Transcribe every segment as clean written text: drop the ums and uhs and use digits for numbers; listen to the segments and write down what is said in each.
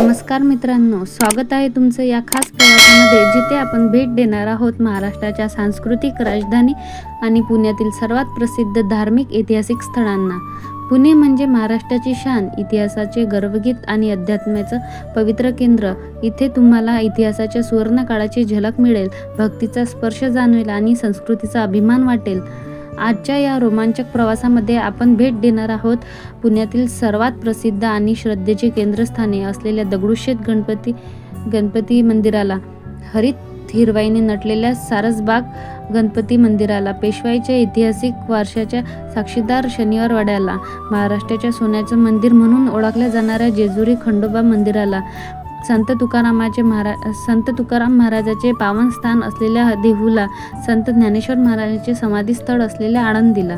नमस्कार मित्रांनो, स्वागत आहे तुमचं या खास प्रवासामध्ये, जिथे आपण भेट देणार आहोत महाराष्ट्राच्या सांस्कृतिक राजधानी आणि पुण्यातील सर्वात प्रसिद्ध धार्मिक ऐतिहासिक स्थळांना। पुणे म्हणजे महाराष्ट्राची शान, इतिहासाचे गर्वगीत आणि अध्यात्माचं पवित्र केंद्र। इथे तुम्हाला इतिहासाच्या सुवर्ण काळाची झलक मिळेल, भक्तीचा स्पर्श जाणवेल आणि संस्कृतीचा अभिमान वाटेल। आजच्या या रोमांचक प्रवासामध्ये आपण भेट देणार आहोत पुण्यातील सर्वात प्रसिद्ध आणि श्रद्धेचे केंद्रस्थानी असलेल्या दगडूशेठ गणपती मंदिराला, हरित हिरवाईने नटलेल्या सारसबाग गणपती मंदिराला, पेशवाईच्या ऐतिहासिक वारशाच्या साक्षीदार शनिवार वाड्याला, महाराष्ट्राच्या सोन्याचं मंदिर म्हणून ओळखल्या जाणाऱ्या जेजुरी खंडोबा मंदिराला, संत तुकाराम महाराजाचे पावन स्थान असलेल्या देहूला, संत ज्ञानेश्वर महाराजांचे समाधी स्थळ असलेल्या आळंदीला।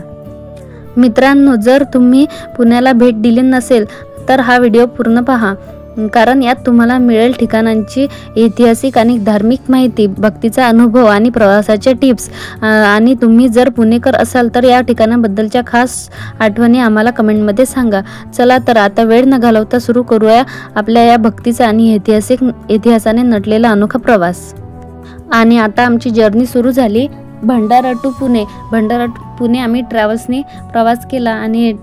मित्रांनो, जर तुम्ही पुण्याला भेट दिली नसेल तर हा व्हिडिओ पूर्ण पहा, कारण यात तुम्हाला मिळेल ठिकाणांची ऐतिहासिक आणि धार्मिक माहिती, भक्तीचा अनुभव आणि प्रवासाच्या टिप्स। आणि तुम्ही जर पुणेकर असाल तर या ठिकाणाबद्दलच्या खास आठवणी आम्हाला कमेंटमध्ये सांगा। चला तर आता वेळ न घालवता सुरू करूया आपल्या या भक्तीचा आणि इतिहासाने नटलेला अनोखा प्रवास। आणि आता आमची जर्नी सुरू झाली भंडारा टू पुणे। आम्ही ट्रॅव्हल्सने प्रवास केला आणि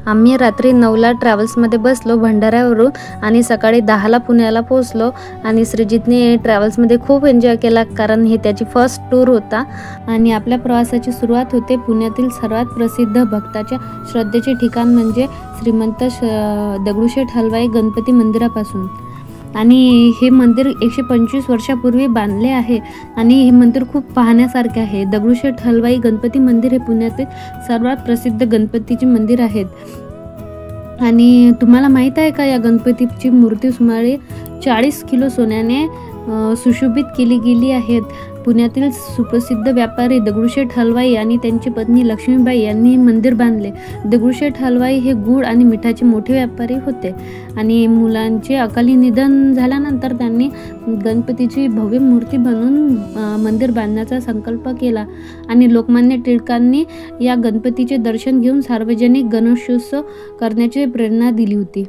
आम्ही रात्री 9ला ट्रॅव्हल्समध्ये बसलो भंडाऱ्यावरून आणि सकाळी 10ला पुण्याला पोहोचलो। आणि श्रीजितने ट्रॅव्हल्समध्ये खूप एन्जॉय केला, कारण हे त्याची फर्स्ट टूर होता। आणि आपल्या प्रवासाची सुरुवात होते पुण्यातील सर्वात प्रसिद्ध भक्ताच्या श्रद्धेचे ठिकाण म्हणजे श्रीमंत दगडूशेठ हलवाई गणपती मंदिरापासून। आणि हे मंदिर 125 वर्षापूर्वी बांधले आहे आणि हे मंदिर खूप पाहण्यासारखे आहे। दगडूशेठ हलवाई गणपती मंदिर हे पुण्यातील सर्वात प्रसिद्ध गणपतीचे मंदिर आहेत। आणि तुम्हाला माहीत आहे का, या गणपतीची मूर्ती सुमारे 40 किलो सोन्याने सुशोभित केली गेली आहेत। पुण्यातील सुप्रसिद्ध व्यापारी दगडूशेठ हलवाई आणि त्यांची पत्नी लक्ष्मीबाई यांनी हे मंदिर बांधले। दगडूशेठ हलवाई हे गूळ आणि मिठाचे मोठे व्यापारी होते आणि मुलांचे अकाली निधन झाल्यानंतर त्यांनी गणपतीची भव्य मूर्ती बनवून मंदिर बांधण्याचा संकल्प केला आणि लोकमान्य टिळकांनी या गणपतीचे दर्शन घेऊन सार्वजनिक गणेशोत्सव करण्याची प्रेरणा दिली होती।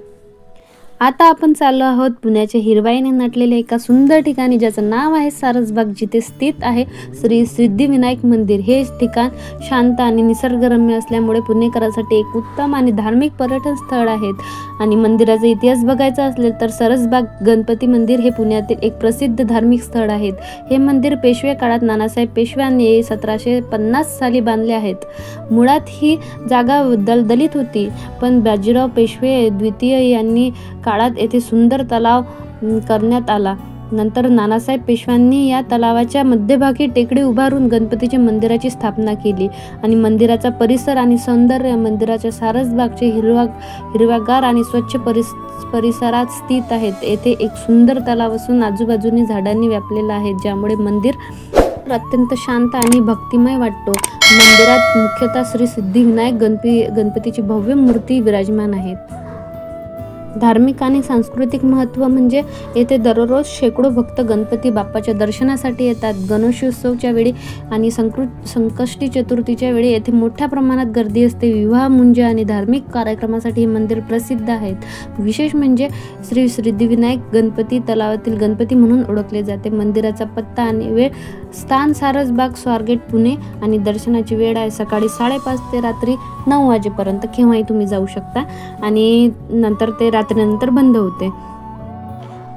आता आपण चाललो आहोत पुण्याच्या हिरवाईने नटलेल्या एका सुंदर ठिकाणी, ज्याचं नाव आहे सारसबाग, जिथे स्थित आहे श्री सिद्धिविनायक मंदिर। हे ठिकाण शांत आणि निसर्गरम्य असल्यामुळे पुणेकरांसाठी एक उत्तम आणि धार्मिक पर्यटन स्थळ आहेत। आणि मंदिराचा इतिहास बघायचा असेल तर सारसबाग गणपती मंदिर हे पुण्यातील एक प्रसिद्ध धार्मिक स्थळ आहेत। हे मंदिर पेशवे काळात नानासाहेब पेशव्यांनी 1750 साली बांधले आहेत। मुळात ही जागा दलदलीत होती, पण बाजीराव पेशवे द्वितीय यांनी काळात येथे सुंदर तलाव करण्यात आला। नंतर नानासाहेब पेशव्यांनी या तलावाच्या मध्यभागी टेकडी उभारून गणपतीच्या मंदिराची स्थापना केली आणि मंदिराचा परिसर आणि सौंदर्य मंदिराच्या सारसबागचे हिरवागार आणि स्वच्छ परिसरात स्थित आहेत। येथे एक सुंदर तलाव असून आजूबाजूने झाडांनी व्यापलेला आहे, ज्यामुळे मंदिर अत्यंत शांत आणि भक्तिमय वाटतो। मंदिरात मुख्यतः श्री सिद्धिविनायक गणपतीची भव्य मूर्ती विराजमान आहेत। धार्मिक आणि सांस्कृतिक महत्त्व म्हणजे येथे दररोज शेकडो भक्त गणपती बाप्पाच्या दर्शनासाठी येतात। गणेशोत्सवच्या वेळी आणि संकष्टी चतुर्थीच्या वेळी येथे मोठ्या प्रमाणात गर्दी असते। विवाह, मुंज आणि धार्मिक कार्यक्रमासाठी हे मंदिर प्रसिद्ध आहेत। विशेष म्हणजे श्री सिद्धिविनायक गणपती तलावातील गणपती म्हणून ओळखले जाते। मंदिराचा पत्ता आणि वेळ, स्थान सारसबाग, स्वारगेट, पुणे आणि दर्शनाची वेळ आहे सकाळी 5:30 ते रात्री 9 वाजेपर्यंत, केव्हाही तुम्ही जाऊ शकता आणि नंतर ते रात्रीनंतर बंद होते।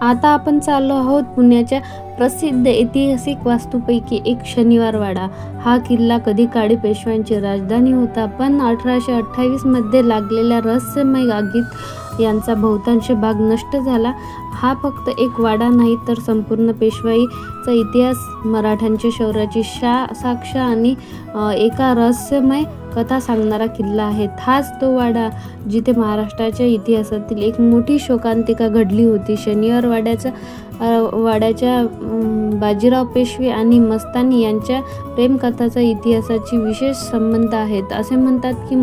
आता आपण चाललो आहोत पुण्याच्या प्रसिद्ध ऐतिहासिक वास्तूपैकी एक शनिवार वाडा। हा किल्ला कधी काळी पेशव्यांची राजधानी होता, पण 1828 मध्ये लागलेल्या रहस्यमय आगीत यांचा बहुतांश भाग नष्ट झाला। हा फक्त एक वाडा नाही तर संपूर्ण पेशवाईचा इतिहास, मराठ्यांच्या शौर्याची साक्ष आणि एका रहस्यमय कथा सांगणारा किल्ला आहे। हाच तो वाडा जिथे महाराष्ट्राच्या इतिहासातील एक मोठी शोकांतिका घडली होती। शनिवार वाड्याच्या बाजीराव पेशवे आणि मस्तानी यांच्या प्रेमकथाचा इतिहासाची विशेष संबंध आहेत। असे म्हणतात की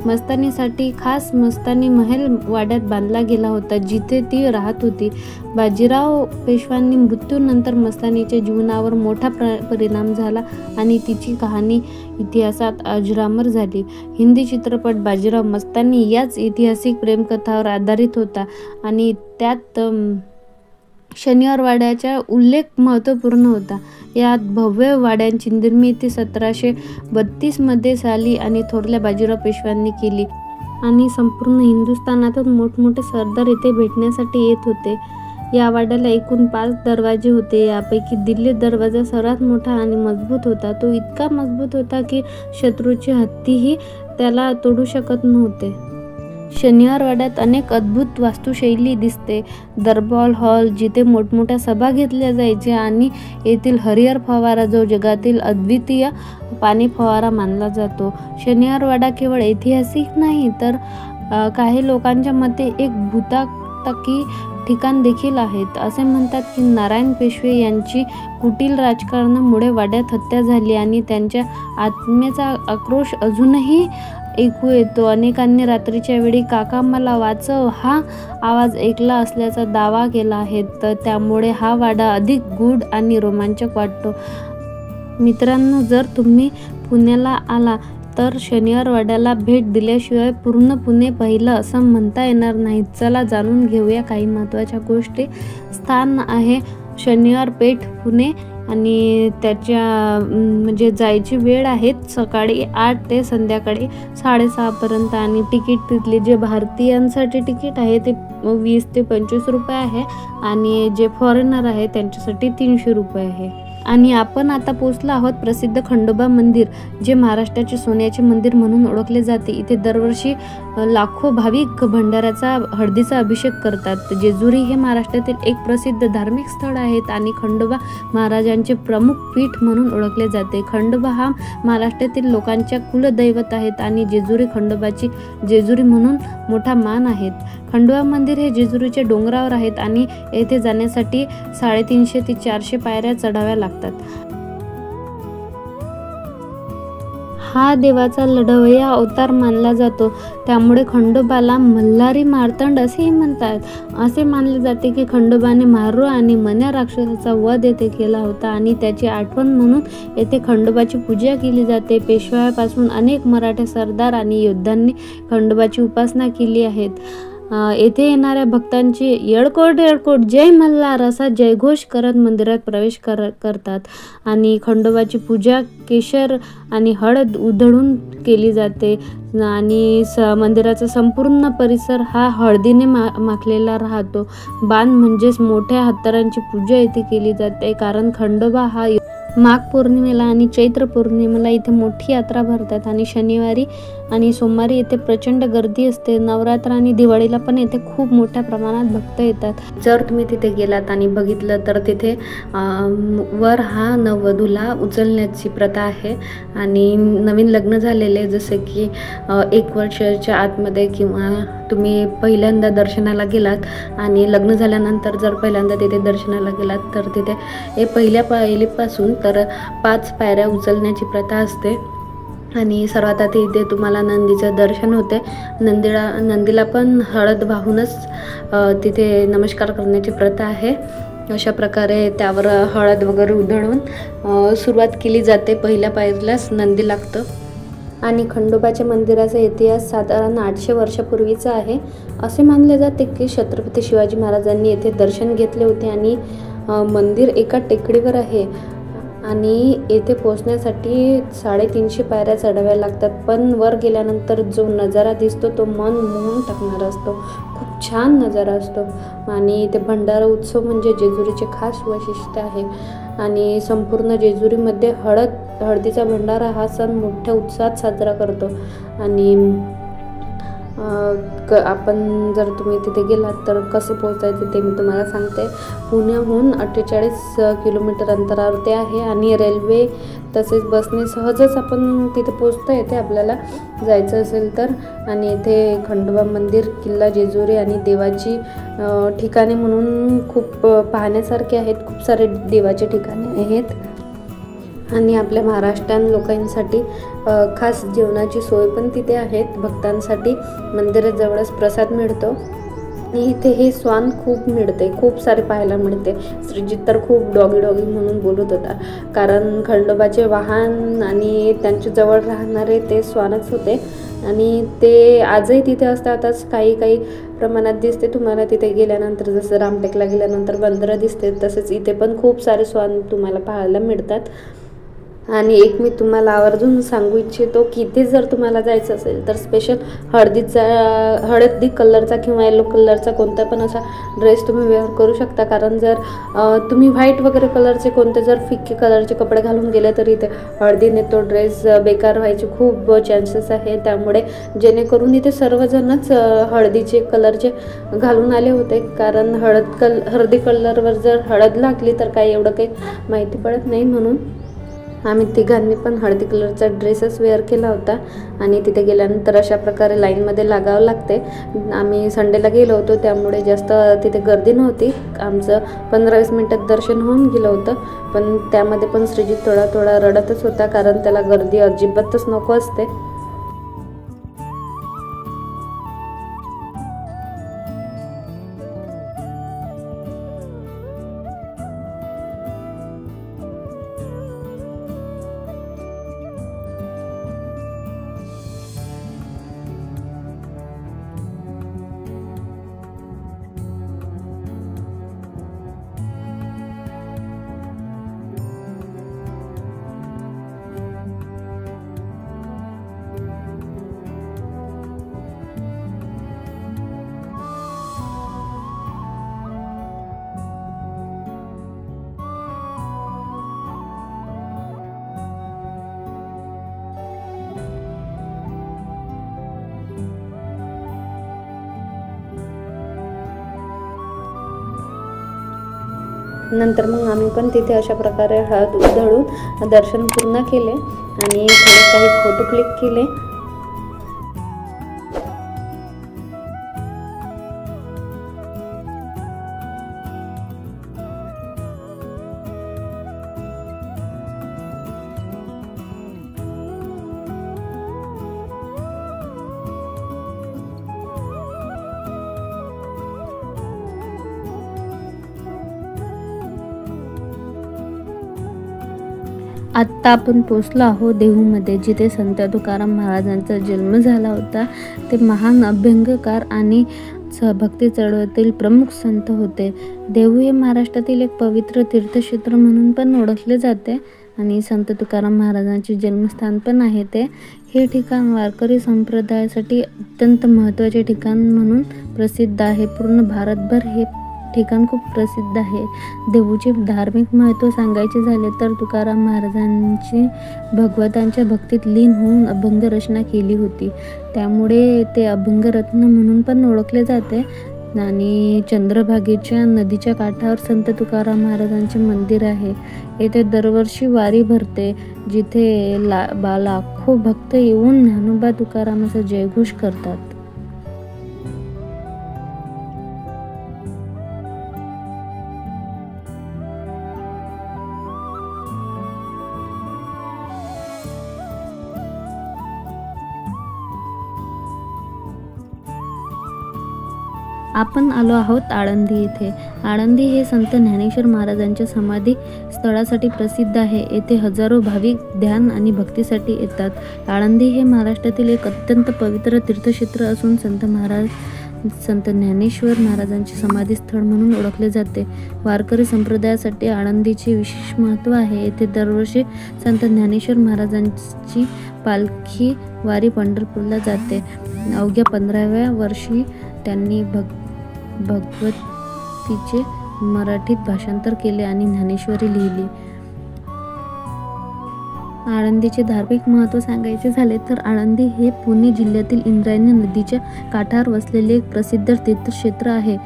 मस्तानीसाठी खास मस्तानी महल वाड्यात बांधला गेला होता, जिथे ती राहत होती। बाजीराव पेशव्यांनी मृत्यूनंतर मस्तानीच्या जीवनावर मोठा परिणाम झाला आणि तिची कहाणी इतिहासात अजरामर झाली. हिंदी चित्रपट बाजीराव मस्तानी याच ऐतिहासिक प्रेमकथावर आधारित होता आणि त्यात शनिवार वाड्याचा उल्लेख महत्त्वपूर्ण होता. यात भव्य वाड्यांची निर्मिती 1732 साली आणि थोरल्या बाजीराव पेशव्यांनी केली आणि संपूर्ण हिंदुस्थानातून मोठमोठे सरदार येथे भेटण्यासाठी येत होते. या वाड्याला एकूण 5 दरवाजे होते. यापैकी दिल्ली दरवाजा सर्वात मोठा आणि मजबूत होता. तो इतका मजबूत होता की शत्रूचे हत्तीही त्याला तोडू शकत नव्हते. शनिवार वाड्यात अनेक अद्भुत वास्तुशैली दिसते. दरबार हॉल जिथे मोठमोठ्या सभा घेतल्या जायच्या आणि येथील हरिहर फवारा जो जगातील अद्वितीय पाणी फवारा मानला जातो. शनिवार वाडा केवळ ऐतिहासिक नाही तर काही लोकांच्या मते एक भूताटकी ठिकाण देखील आहेत. असे म्हणतात की नारायण पेशवे यांची कुटील राजकारणामुळे वाड्यात हत्या झाली आणि त्यांच्या आत्म्याचा आक्रोश अजूनही ऐकू येतो. अनेकांनी रात्रीच्या वेळी काका मला वाचव हा आवाज ऐकला असल्याचा दावा केला आहे. तर त्यामुळे हा वाडा अधिक गूढ आणि रोमांचक वाटतो. मित्रांनो, जर तुम्ही पुण्याला आला तर शनिवार वाड्याला भेट दिल्याशिवाय पूर्ण पुणे पाहिलं असं म्हणता येणार नाही. चला जाणून घेऊया काही महत्त्वाच्या गोष्टी. स्थान आहे शनिवार पेठ पुणे आणि त्याच्या म्हणजे जायची वेळ आहे सकाळी 8 ते संध्याकाळी 6:30 पर्यंत आणि तिकीट तिथले जे भारतीयांसाठी तिकीट आहे ते 20 ते 25 रुपये आहे आणि जे फॉरेनर आहे त्यांच्यासाठी 300 रुपये आहे. आणि आपण आता पोहोचलो आहोत प्रसिद्ध खंडोबा मंदिर, जे महाराष्ट्राचे सोन्याचे मंदिर म्हणून ओळखले जाते. इथे दरवर्षी लाखो भाविक भंडाऱ्याचा हळदीचा अभिषेक करतात. जेजुरी हे महाराष्ट्रातील एक प्रसिद्ध धार्मिक स्थळ आहेत आणि खंडोबा महाराजांचे प्रमुख पीठ म्हणून ओळखले जाते. खंडोबा हा महाराष्ट्रातील लोकांच्या कुलदैवत आहेत आणि जेजुरी खंडोबाची जेजुरी म्हणून मोठा मान आहेत. खंडोबा मंदिर हे जेजुरीच्या डोंगरावर आहेत आणि येथे जाण्यासाठी 350 ते 400 पायऱ्या चढाव्या लागतात. हा देवाचा लढवय्या अवतार मानला जातो. त्यामुळे खंडोबाला मल्हारी मार्तंड असेही म्हणतात. असे मानले जाते की खंडोबाने मारू आणि मन्या राक्षसाचा वध येथे केला होता आणि त्याची आठवण म्हणून येथे खंडोबाची पूजा केली जाते. पेशव्यापासून अनेक मराठा सरदार आणि योद्ध्यांनी खंडोबाची उपासना केली आहेत. येथे येणाऱ्या भक्तांची येळकोट येळकोट जय मल्हार असा जयघोष करत मंदिरात प्रवेश करतात आणि खंडोबाची पूजा केशर आणि हळद उधळून केली जाते आणि मंदिराचा संपूर्ण परिसर हा हळदीने माखलेला राहतो. बाण म्हणजेच मोठ्या हत्यारांची पूजा येथे केली जाते कारण खंडोबा हा माघ पौर्णिमेला आणि चैत्र पौर्णिमेला इथे मोठी यात्रा भरतात आणि शनिवारी आणि सोमवारी येथे प्रचंड गर्दी असते. नवरात्र आणि दिवाळीला पण येथे खूप मोठ्या प्रमाणात भक्त येतात. जर तुम्ही तिथे गेलात आणि बघितलं तर तिथे वर हा नववधूला उचलण्याची प्रथा आहे आणि नवीन लग्न झालेले जसे की 1 वर्षाच्या आतमध्ये किंवा तुम्ही पहिल्यांदा दर्शनाला गेलात आणि लग्न झाल्यानंतर जर पहिल्यांदा तिथे दर्शनाला गेलात तर तिथे पहिल्या पायरीपासून तर 5 पायऱ्या उचलण्याची प्रथा असते आणि सर्वात आधी इथे तुम्हाला नंदीचं दर्शन होते. नंदीला पण हळद वाहूनच तिथे नमस्कार करण्याची प्रथा आहे. अशा प्रकारे त्यावर हळद वगैरे उधळून सुरुवात केली जाते. पहिल्या पायरीलाच नंदी लागतं आणि खंडोबाच्या मंदिराचा इतिहास साधारण 800 वर्षापूर्वीचा आहे. असे मानले जाते की छत्रपती शिवाजी महाराजांनी येथे दर्शन घेतले होते आणि मंदिर एका टेकडीवर आहे आणि येथे पोहोचण्यासाठी 350 पायऱ्या चढाव्या लागतात. पण वर गेल्यानंतर जो नजारा दिसतो तो मन मोहून टाकणारा असतो. खूप छान नजारा असतो आणि इथे भंडारा उत्सव म्हणजे जेजुरीचे खास वैशिष्ट्य आहे आणि संपूर्ण जेजुरीमध्ये हळदीचा भंडारा हा सण मोठ्या उत्साहात साजरा करतो. आणि आपण जर तुम्ही तिथे गेलात तर कसं पोहोचायचं ते मी तुम्हाला सांगते. पुण्याहून 48 किलोमीटर अंतरावर ते आहे आणि रेल्वे तसेच बसने सहजच आपण तिथे पोहोचता येते आपल्याला जायचं असेल तर. आणि इथे खंडोबा मंदिर, किल्ला जेजुरी आणि देवाची ठिकाणे म्हणून खूप पाहण्यासारखे आहेत. खूप सारे देवाचे ठिकाणे आहेत आणि आपल्या महाराष्ट्रीयन लोकांसाठी खास जेवणाची सोय पण तिथे आहेत. भक्तांसाठी मंदिराजवळच प्रसाद मिळतो आणि इथे हे स्वान खूप मिळते, खूप सारे पाहायला मिळते. श्रीजित तर खूप डॉगी डॉगी म्हणून बोलत होता, कारण खंडोबाचे वाहन आणि त्यांच्या जवळ राहणारे ते स्वानच होते. आणि ते आजही तिथे असतातच. काही प्रमाणात दिसते तुम्हाला तिथे गेल्यानंतर. जसं रामटेकला गेल्यानंतर बंदरं दिसते, तसेच इथे पण खूप सारे स्वान तुम्हाला पाहायला मिळतात. आणि एक मी तुम्हाला आवर्जून सांगू इच्छितो की इथे जर तुम्हाला जायचं असेल तर स्पेशल हळदी कलरचा किंवा येलो कलरचा कोणता पण असा ड्रेस तुम्ही वेअर करू शकता. कारण जर तुम्ही व्हाईट वगैरे कलरचे कोणते जर फिक्के कलरचे कपडे घालून गेले तर इथे हळदीने तो ड्रेस बेकार व्हायचे खूप चान्सेस आहे. त्यामुळे जेणेकरून इथे सर्वजणच हळदीचे कलरचे घालून आले होते, कारण हळदी कलरवर जर हळद लागली तर काही एवढं काही माहिती पडत नाही. म्हणून आम्ही तिघांनी पण हळदी कलरचा ड्रेसच वेअर केला होता. आणि तिथे गेल्यानंतर अशा प्रकारे लाईनमध्ये लागावं लागते. आम्ही संडेला गेलो होतो, त्यामुळे जास्त तिथे गर्दी नव्हती. आमचं 15-20 मिनटात दर्शन होऊन गेलं होतं. पण त्यामध्ये पण श्रीजित थोडा रडतच होता, कारण त्याला गर्दी अजिबातच नको असते. नंतर मग आम्ही पण तिथे अशा प्रकारे हळद उधळून दर्शन पूर्ण केले आणि थोडे काही फोटो क्लिक केले. आत्ता आपण पोचलो आहोत देहूमध्ये, जिथे संत तुकाराम महाराजांचा जन्म झाला होता. ते महान अभ्यंगकार आणि भक्ती चळवळीतील प्रमुख संत होते. देहू हे महाराष्ट्रातील एक पवित्र तीर्थक्षेत्र म्हणून पण ओळखले जाते आणि संत तुकाराम महाराजांचे जन्मस्थान पण आहे. हे ठिकाण वारकरी संप्रदायासाठी अत्यंत महत्त्वाचे ठिकाण म्हणून प्रसिद्ध आहे. पूर्ण भारतभर हे ठिकाण खूप प्रसिद्ध आहे. देहूचे धार्मिक महत्त्व सांगायचे झाले तर तुकाराम महाराजांची भगवंतांच्या भक्तीत लीन होऊन अभंग रचना केली होती, त्यामुळे ते अभंगरत्न म्हणून पण ओळखले जाते. आणि चंद्रभागेच्या नदीच्या काठावर संत तुकाराम महाराजांचे मंदिर आहे. येथे दरवर्षी वारी भरते, जिथे लाखो भक्त येऊन ज्ञानोबा तुकारामाचा जयघोष करतात. आपण आलो आहोत आळंदी येथे. आळंदी हे संत ज्ञानेश्वर महाराजांच्या समाधी स्थळासाठी प्रसिद्ध आहे. येथे हजारो भाविक ध्यान आणि भक्तीसाठी येतात. आळंदी हे महाराष्ट्रातील एक अत्यंत पवित्र तीर्थक्षेत्र असून संत ज्ञानेश्वर महाराजांचे समाधी स्थळ म्हणून ओळखले जाते. वारकरी संप्रदायासाठी आळंदीचे विशेष महत्त्व आहे. येथे दरवर्षी संत ज्ञानेश्वर महाराजांची पालखी वारी पंढरपूरला जाते. अवघ्या 15व्या वर्षी त्यांनी भगवतीचे मराठीत भाषांतर केले आणि ज्ञानेश्वरी लिहिली. आळंदीचे धार्मिक महत्त्व सांगायचे झाले तर आळंदी हे पुणे जिल्ह्यातील इंद्रायणी नदीच्या काठावर वसलेले एक प्रसिद्ध तीर्थक्षेत्र आहे.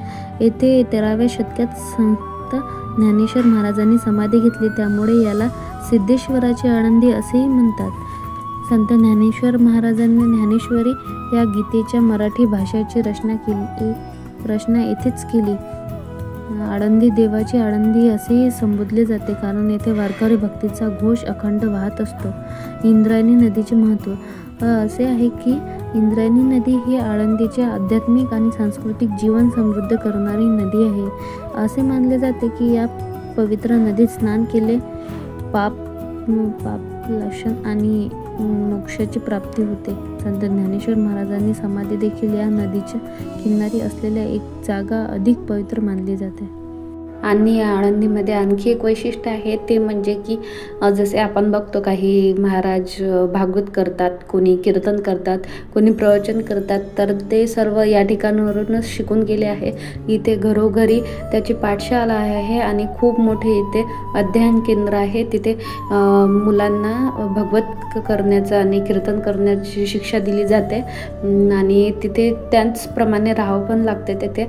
येथे 13व्या शतकात संत ज्ञानेश्वर महाराजांनी समाधी घेतली, त्यामुळे याला सिद्धेश्वराची आळंदी असेही म्हणतात. संत ज्ञानेश्वर महाराजांनी ज्ञानेश्वरी या गीतेच्या मराठी भाषेची रचना येथेच केली. आळंदी देवाची आळंदी असेही संबोधले जाते, कारण येथे वारकरी भक्तीचा घोष अखंड वाहत असतो. इंद्रायणी नदीचे महत्त्व असे आहे की इंद्रायणी नदी ही आळंदीचे आध्यात्मिक आणि सांस्कृतिक जीवन समृद्ध करणारी नदी आहे. असे मानले जाते की या पवित्र नदीत स्नान केले पापनाशन आणि मोक्षाची प्राप्ती होते. संत ज्ञानेश्वर महाराजांनी समाधी देखील या नदीच्या किनारी असलेल्या एक जागा अधिक पवित्र मानली जाते. आणि या आळंदीमध्ये आणखी एक वैशिष्ट्य आहे ते म्हणजे की जसे आपण बघतो काही महाराज भागवत करतात, कोणी कीर्तन करतात, कोणी प्रवचन करतात, तर ते सर्व या ठिकाणावरूनच शिकून गेले आहे. इथे घरोघरी त्याची पाठशाला आहे आणि खूप मोठे इथे अध्ययन केंद्र आहे. तिथे मुलांना भगवत करण्याचं आणि कीर्तन करण्याची शिक्षा दिली जाते आणि तिथे त्याचप्रमाणे राहावं पण लागते तिथे.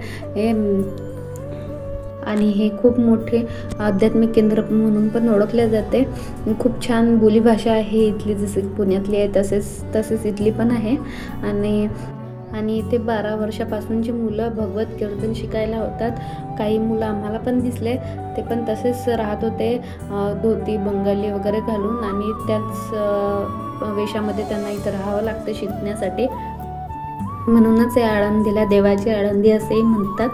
आणि हे खूप मोठे आध्यात्मिक केंद्र म्हणून पण ओळखले जाते. खूप छान बोलीभाषा आहे इथली, जसे पुण्यातली आहे तसेच इथली पण आहे. आणि इथे 12 वर्षापासूनची मुलं भगवत कीर्तन शिकायला होतात. काही मुलं आम्हाला पण दिसले, ते पण तसेच राहत होते, धोती बंगाली वगैरे घालून, आणि त्याच वेशामध्ये त्यांना इथं राहावं लागतं शिकण्यासाठी. म्हणूनच या आळंदीला देवाची आळंदी असेही म्हणतात.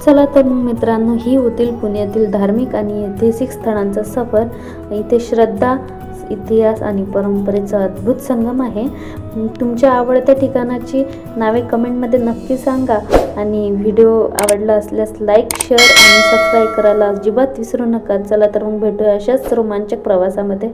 चला तर मग मित्रांनो, ही होतील पुण्यातील धार्मिक आणि ऐतिहासिक स्थळांचा सफर. इथे श्रद्धा, इतिहास आणि परंपरेचा अद्भुत संगम आहे. तुमच्या आवडत्या ठिकाणाची नावे कमेंटमध्ये नक्की सांगा आणि व्हिडिओ आवडला असल्यास लाईक, शेअर आणि सबस्क्राईब करायला अजिबात विसरू नका. चला तर मग भेटूया अशाच रोमांचक प्रवासामध्ये.